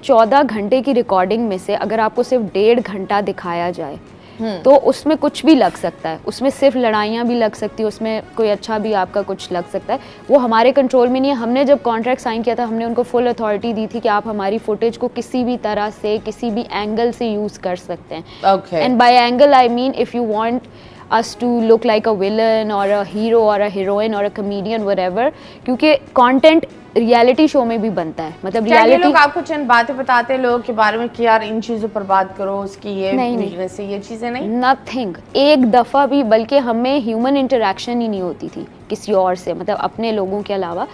14 घंटे की रिकॉर्डिंग में से अगर आपको सिर्फ 1.5 घंटा दिखाया जाए तो उसमें कुछ भी लग सकता है, उसमें सिर्फ लड़ाइयाँ भी लग सकती है, उसमें कोई अच्छा भी आपका कुछ लग सकता है। वो हमारे कंट्रोल में नहीं है। हमने जब कॉन्ट्रैक्ट साइन किया था, हमने उनको फुल अथॉरिटी दी थी कि आप हमारी फुटेज को किसी भी तरह से, किसी भी एंगल से यूज़ कर सकते हैं। And bye angle I mean if you want us to look like a villain or a hero or a heroine or a comedian whatever, क्योंकि कंटेंट रियलिटी शो में भी बनता है। मतलब रियलिटी लोग आपको चंद बातें बताते हैं लोगों के बारे में कि यार इन चीज़ों पर बात करो, उसकी ये वीकनेस है, ये चीज़ें नहीं, नथिंग। एक दफ़ा भी, बल्कि हमें ह्यूमन इंटरेक्शन ही नहीं होती थी किसी और से, मतलब अपने लोगों के अलावा।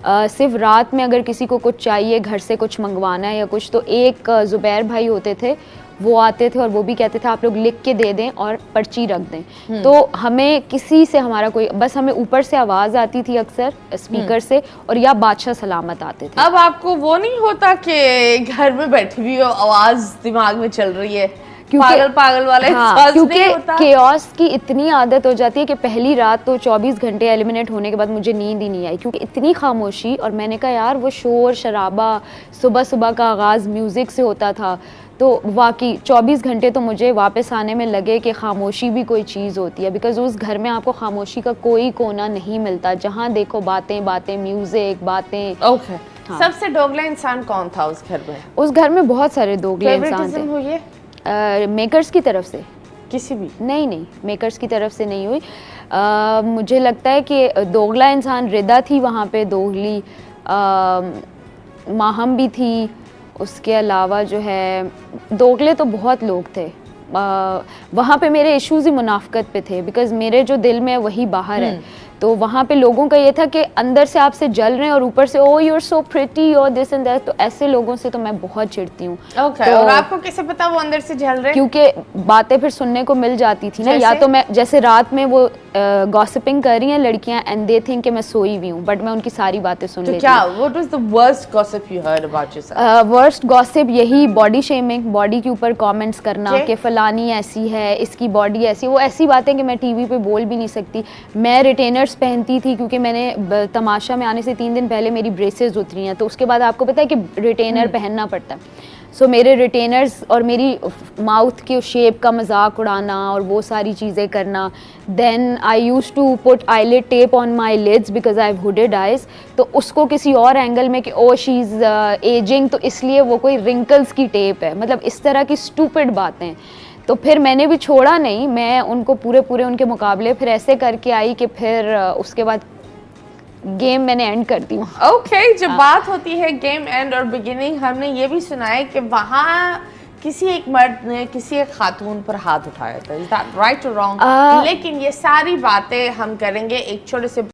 सिर्फ रात में अगर किसी को कुछ चाहिए, घर से कुछ मंगवाना है या कुछ, तो एक ज़ुबैर भाई होते थे, वो आते थे और वो भी कहते थे आप लोग लिख के दे दें और पर्ची रख दें। तो हमें किसी से हमारा कोई, बस हमें ऊपर से आवाज़ आती थी अक्सर स्पीकर से, और या बादशाह सलामत आते थे। अब आपको वो नहीं होता कि घर में बैठी हुई हो, आवाज़ दिमाग में चल रही है, पागल पागल वाले? हाँ, क्योंकि केओस की इतनी आदत हो जाती है कि पहली रात तो 24 घंटे एलिमिनेट होने के बाद मुझे नींद ही नहीं आई, क्योंकि इतनी खामोशी। और मैंने कहा यार वो शोर शराबा, सुबह सुबह का आगाज़ म्यूज़िक से होता था, तो वाकई 24 घंटे तो मुझे वापस आने में लगे कि खामोशी भी कोई चीज़ होती है। बिकॉज उस घर में आपको खामोशी का कोई कोना नहीं मिलता, जहाँ देखो बातें बातें, म्यूज़िक, बातें। ओके। हाँ। सबसे दोगला इंसान कौन था उस घर में? उस घर में बहुत सारे दोगले इंसान थे। मेकर्स की तरफ से किसी भी नहीं, मेकर्स की तरफ से नहीं हुई। मुझे लगता है कि दोगला इंसान रिदा थी वहाँ पे, दोगली माहम भी थी। उसके अलावा जो है दोगले तो बहुत लोग थे वहाँ पे। मेरे इश्यूज़ ही मुनाफ़कत पे थे, बिकॉज़ मेरे जो दिल में वही बाहर है। तो वहाँ पे लोगों का ये था कि अंदर से आपसे जल रहे हैं और ऊपर से ओ यू आर सो प्रिटी और दिस एंड दैट। तो ऐसे लोगों से तो मैं बहुत चिढ़ती हूँ। Okay, तो और आपको कैसे पता वो अंदर से जल रहे हैं? क्योंकि बातें फिर सुनने को मिल जाती थी ना। या तो मैं जैसे रात में वो गॉसिपिंग कर रही हैं लड़कियां एंड दे थिंक कि मैं सोई हुई हूँ, बट मैं उनकी सारी बातें सुन लेती हूँ। क्या what was the worst gossip you heard about yourself? Worst gossip यही बॉडी शेमिंग, बॉडी के ऊपर कमेंट्स करना कि फलानी ऐसी है, इसकी बॉडी ऐसी। वो ऐसी बातें कि मैं टीवी पे बोल भी नहीं सकती। मैं रिटेनर्स पहनती थी क्योंकि मैंने तमाशा में आने से 3 दिन पहले मेरी ब्रेसेस उतरी हैं, तो उसके बाद आपको पता है कि रिटेनर पहनना पड़ता है। सो मेरे रिटेनर्स और मेरी माउथ के शेप का मजाक उड़ाना और वो सारी चीज़ें करना। Then I use to put eyelid tape on my lids because I have hooded eyes. तो उसको किसी और एंगल में कि ओ शी इज़ एजिंग, तो इसलिए वो कोई रिंकल्स की टेप है। मतलब इस तरह की स्टूपिड बातें। तो फिर मैंने भी छोड़ा नहीं, मैं उनको पूरे उनके मुकाबले फिर ऐसे करके आई कि फिर उसके बाद गेम मैंने एंड कर दी। ओके, जब बात होती है गेम एंड और बिगिनिंग, हमने ये भी सुना है कि वहाँ किसी एक मर्द ने किसी एक खातून पर हाथ उठाया था। इज दैट राइट और रॉन्ग? लेकिन ये सारी बातें हम करेंगे एक छोटे से